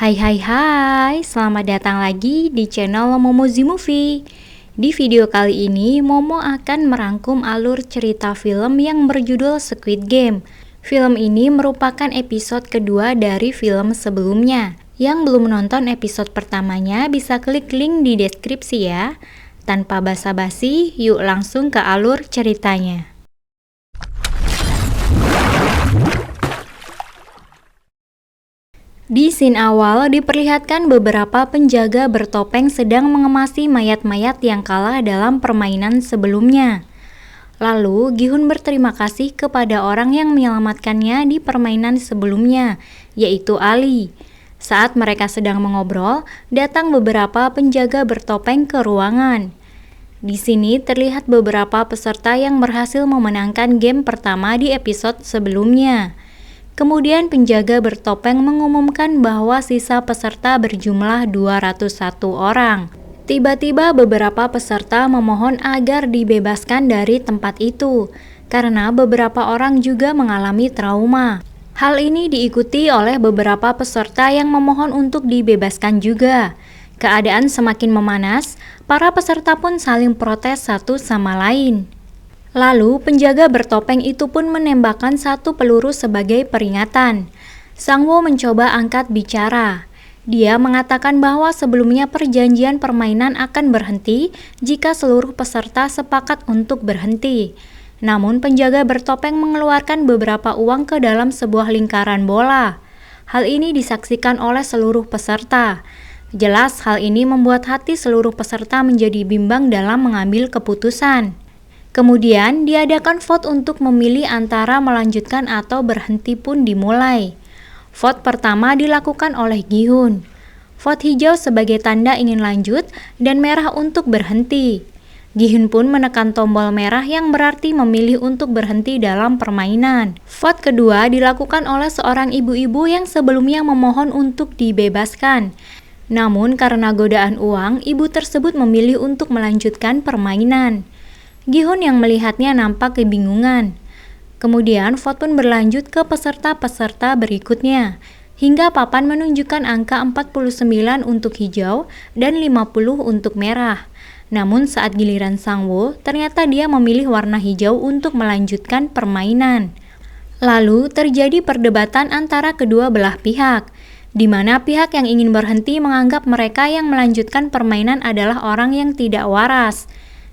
Hai hai hai, selamat datang lagi di channel Momozi Movie. Di video kali ini, Momo akan merangkum alur cerita film yang berjudul Squid Game. Film ini merupakan episode kedua dari film sebelumnya. Yang belum nonton episode pertamanya bisa klik link di deskripsi ya. Tanpa basa-basi, yuk langsung ke alur ceritanya. Di scene awal diperlihatkan beberapa penjaga bertopeng sedang mengemasi mayat-mayat yang kalah dalam permainan sebelumnya. Lalu Gi-hun berterima kasih kepada orang yang menyelamatkannya di permainan sebelumnya, yaitu Ali. Saat mereka sedang mengobrol, datang beberapa penjaga bertopeng ke ruangan. Di sini terlihat beberapa peserta yang berhasil memenangkan game pertama di episode sebelumnya. Kemudian penjaga bertopeng mengumumkan bahwa sisa peserta berjumlah 201 orang. Tiba-tiba beberapa peserta memohon agar dibebaskan dari tempat itu, karena beberapa orang juga mengalami trauma. Hal ini diikuti oleh beberapa peserta yang memohon untuk dibebaskan juga. Keadaan semakin memanas, para peserta pun saling protes satu sama lain. Lalu, penjaga bertopeng itu pun menembakkan satu peluru sebagai peringatan. Sangwoo mencoba angkat bicara. Dia mengatakan bahwa sebelumnya perjanjian permainan akan berhenti jika seluruh peserta sepakat untuk berhenti. Namun, penjaga bertopeng mengeluarkan beberapa uang ke dalam sebuah lingkaran bola. Hal ini disaksikan oleh seluruh peserta. Jelas, hal ini membuat hati seluruh peserta menjadi bimbang dalam mengambil keputusan. Kemudian diadakan vote untuk memilih antara melanjutkan atau berhenti pun dimulai. Vote pertama dilakukan oleh Gi-hun. Vote hijau sebagai tanda ingin lanjut dan merah untuk berhenti. Gi-hun pun menekan tombol merah yang berarti memilih untuk berhenti dalam permainan. Vote kedua dilakukan oleh seorang ibu-ibu yang sebelumnya memohon untuk dibebaskan. Namun karena godaan uang, ibu tersebut memilih untuk melanjutkan permainan. Gi-hun yang melihatnya nampak kebingungan. Kemudian vote pun berlanjut ke peserta-peserta berikutnya, hingga papan menunjukkan angka 49 untuk hijau dan 50 untuk merah. Namun saat giliran Sangwoo, ternyata dia memilih warna hijau untuk melanjutkan permainan. Lalu terjadi perdebatan antara kedua belah pihak, di mana pihak yang ingin berhenti menganggap mereka yang melanjutkan permainan adalah orang yang tidak waras.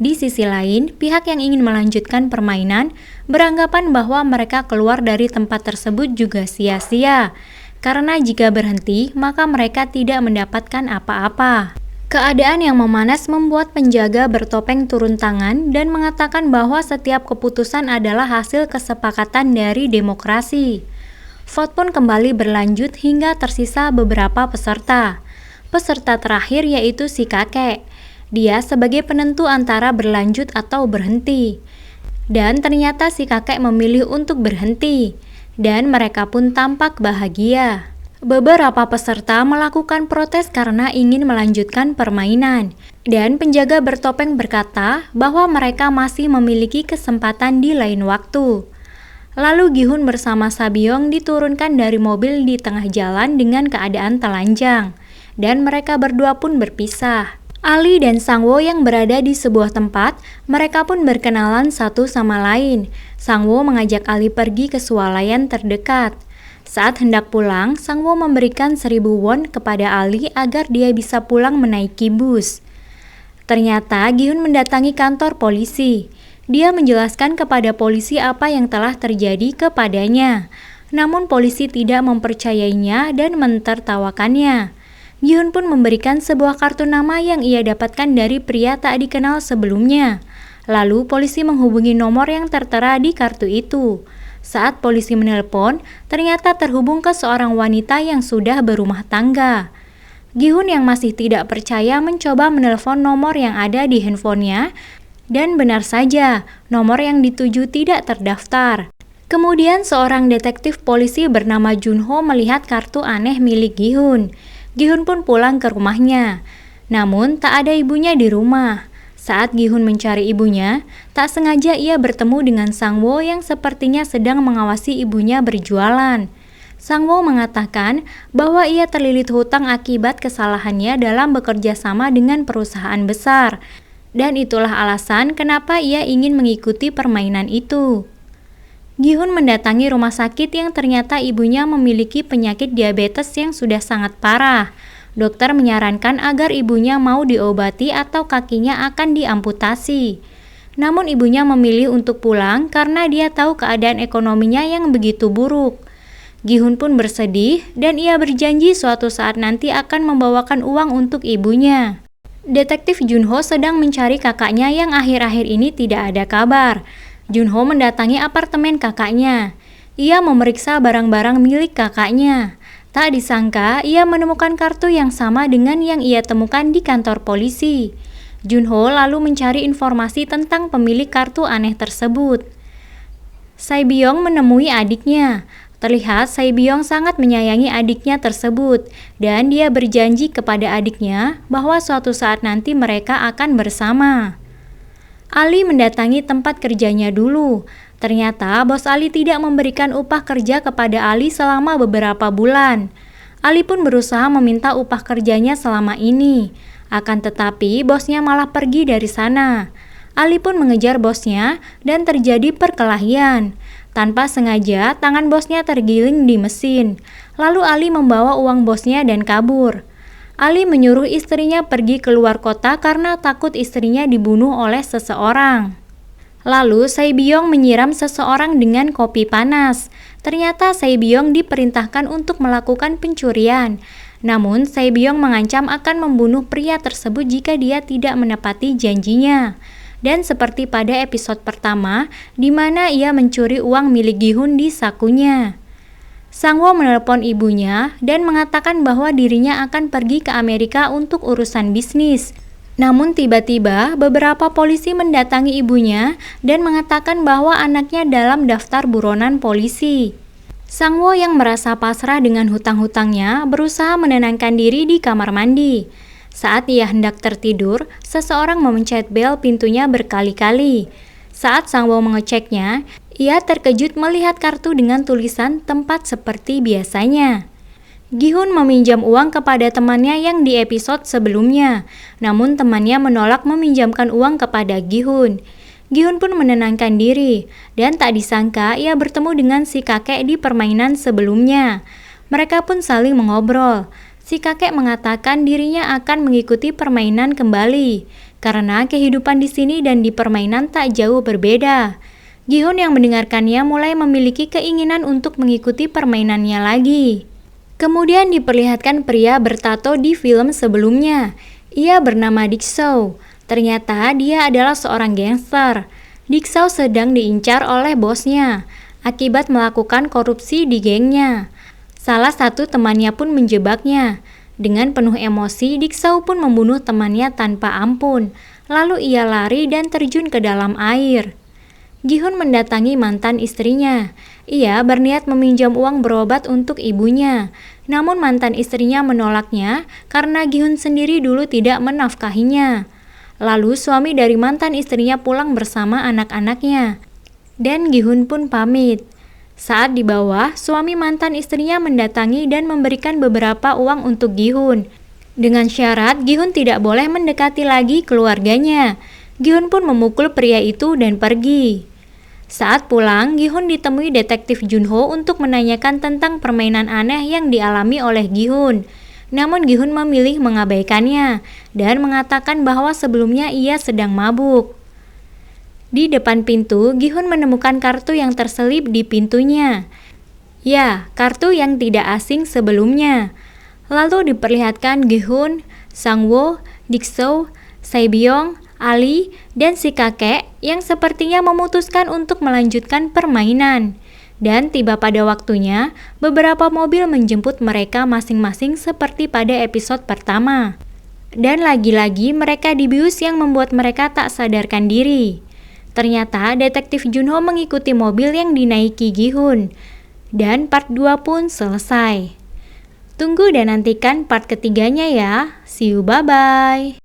Di sisi lain, pihak yang ingin melanjutkan permainan beranggapan bahwa mereka keluar dari tempat tersebut juga sia-sia, karena jika berhenti, maka mereka tidak mendapatkan apa-apa. Keadaan yang memanas membuat penjaga bertopeng turun tangan dan mengatakan bahwa setiap keputusan adalah hasil kesepakatan dari demokrasi. Vote pun kembali berlanjut hingga tersisa beberapa peserta. Peserta terakhir yaitu si kakek. Dia sebagai penentu antara berlanjut atau berhenti. Dan ternyata si kakek memilih untuk berhenti. Dan mereka pun tampak bahagia. Beberapa peserta melakukan protes karena ingin melanjutkan permainan. Dan penjaga bertopeng berkata bahwa mereka masih memiliki kesempatan di lain waktu. Lalu Gi-hun bersama Sabyong diturunkan dari mobil di tengah jalan dengan keadaan telanjang. Dan mereka berdua pun berpisah. Ali dan Sangwoo yang berada di sebuah tempat, mereka pun berkenalan satu sama lain. Sangwoo mengajak Ali pergi ke swalayan terdekat. Saat hendak pulang, Sangwoo memberikan 1000 won kepada Ali agar dia bisa pulang menaiki bus. Ternyata Gi-hun mendatangi kantor polisi. Dia menjelaskan kepada polisi apa yang telah terjadi kepadanya. Namun polisi tidak mempercayainya dan mentertawakannya. Gi-hun pun memberikan sebuah kartu nama yang ia dapatkan dari pria tak dikenal sebelumnya. Lalu polisi menghubungi nomor yang tertera di kartu itu. Saat polisi menelpon, ternyata terhubung ke seorang wanita yang sudah berumah tangga. Gi-hun yang masih tidak percaya mencoba menelpon nomor yang ada di handphonenya, dan benar saja, nomor yang dituju tidak terdaftar. Kemudian seorang detektif polisi bernama Junho melihat kartu aneh milik Gi-hun. Gi-hun pun pulang ke rumahnya. Namun tak ada ibunya di rumah. Saat Gi-hun mencari ibunya, tak sengaja ia bertemu dengan Sangwoo yang sepertinya sedang mengawasi ibunya berjualan. Sang-woo mengatakan bahwa ia terlilit hutang akibat kesalahannya dalam bekerja sama dengan perusahaan besar, dan itulah alasan kenapa ia ingin mengikuti permainan itu. Gi-hun mendatangi rumah sakit yang ternyata ibunya memiliki penyakit diabetes yang sudah sangat parah. Dokter menyarankan agar ibunya mau diobati atau kakinya akan diamputasi. Namun ibunya memilih untuk pulang karena dia tahu keadaan ekonominya yang begitu buruk. Gi-hun pun bersedih dan ia berjanji suatu saat nanti akan membawakan uang untuk ibunya. Detektif Junho sedang mencari kakaknya yang akhir-akhir ini tidak ada kabar. Junho mendatangi apartemen kakaknya. Ia memeriksa barang-barang milik kakaknya. Tak disangka ia menemukan kartu yang sama dengan yang ia temukan di kantor polisi. Junho lalu mencari informasi tentang pemilik kartu aneh tersebut. Sae-byong menemui adiknya. Terlihat Sae-byong sangat menyayangi adiknya tersebut dan dia berjanji kepada adiknya bahwa suatu saat nanti mereka akan bersama. Ali mendatangi tempat kerjanya dulu. Ternyata bos Ali tidak memberikan upah kerja kepada Ali selama beberapa bulan. Ali pun berusaha meminta upah kerjanya selama ini. Akan tetapi bosnya malah pergi dari sana. Ali pun mengejar bosnya dan terjadi perkelahian. Tanpa sengaja, tangan bosnya tergiling di mesin. Lalu Ali membawa uang bosnya dan kabur. Ali menyuruh istrinya pergi keluar kota karena takut istrinya dibunuh oleh seseorang. Lalu Sae-byong menyiram seseorang dengan kopi panas. Ternyata Sae-byong diperintahkan untuk melakukan pencurian. Namun Sae-byong mengancam akan membunuh pria tersebut jika dia tidak menepati janjinya. Dan seperti pada episode pertama, di mana ia mencuri uang milik Gi-hun di sakunya. Sang-woo menelpon ibunya dan mengatakan bahwa dirinya akan pergi ke Amerika untuk urusan bisnis. Namun tiba-tiba beberapa polisi mendatangi ibunya dan mengatakan bahwa anaknya dalam daftar buronan polisi. Sang-woo yang merasa pasrah dengan hutang-hutangnya berusaha menenangkan diri di kamar mandi. Saat ia hendak tertidur, seseorang memencet bel pintunya berkali-kali. Saat Sang-woo mengeceknya, ia terkejut melihat kartu dengan tulisan tempat seperti biasanya. Gi-hun meminjam uang kepada temannya yang di episode sebelumnya, namun temannya menolak meminjamkan uang kepada Gi-hun. Gi-hun pun menenangkan diri, dan tak disangka ia bertemu dengan si kakek di permainan sebelumnya. Mereka pun saling mengobrol. Si kakek mengatakan dirinya akan mengikuti permainan kembali, karena kehidupan di sini dan di permainan tak jauh berbeda. Gi-hun yang mendengarkannya mulai memiliki keinginan untuk mengikuti permainannya lagi. Kemudian diperlihatkan pria bertato di film sebelumnya. Ia bernama Dik-soo. Ternyata dia adalah seorang gangster. Dik-soo sedang diincar oleh bosnya akibat melakukan korupsi di gengnya. Salah satu temannya pun menjebaknya. Dengan penuh emosi, Dik-soo pun membunuh temannya tanpa ampun. Lalu ia lari dan terjun ke dalam air. Gi-hun mendatangi mantan istrinya. Ia berniat meminjam uang berobat untuk ibunya. Namun mantan istrinya menolaknya karena Gi-hun sendiri dulu tidak menafkahinya. Lalu suami dari mantan istrinya pulang bersama anak-anaknya. Dan Gi-hun pun pamit. Saat di bawah, suami mantan istrinya mendatangi dan memberikan beberapa uang untuk Gi-hun. Dengan syarat Gi-hun tidak boleh mendekati lagi keluarganya. Gi-hun pun memukul pria itu dan pergi. Saat pulang, Gi-hun ditemui detektif Junho untuk menanyakan tentang permainan aneh yang dialami oleh Gi-hun. Namun Gi-hun memilih mengabaikannya dan mengatakan bahwa sebelumnya ia sedang mabuk. Di depan pintu, Gi-hun menemukan kartu yang terselip di pintunya. Ya, kartu yang tidak asing sebelumnya. Lalu diperlihatkan Gi-hun, Sang-woo, Dik-soo, Sae-byong, Ali, dan si kakek yang sepertinya memutuskan untuk melanjutkan permainan. Dan tiba pada waktunya, beberapa mobil menjemput mereka masing-masing seperti pada episode pertama. Dan lagi-lagi mereka dibius yang membuat mereka tak sadarkan diri. Ternyata detektif Junho mengikuti mobil yang dinaiki Gi-hun. Dan part 2 pun selesai. Tunggu dan nantikan part ketiganya ya. See you, bye-bye.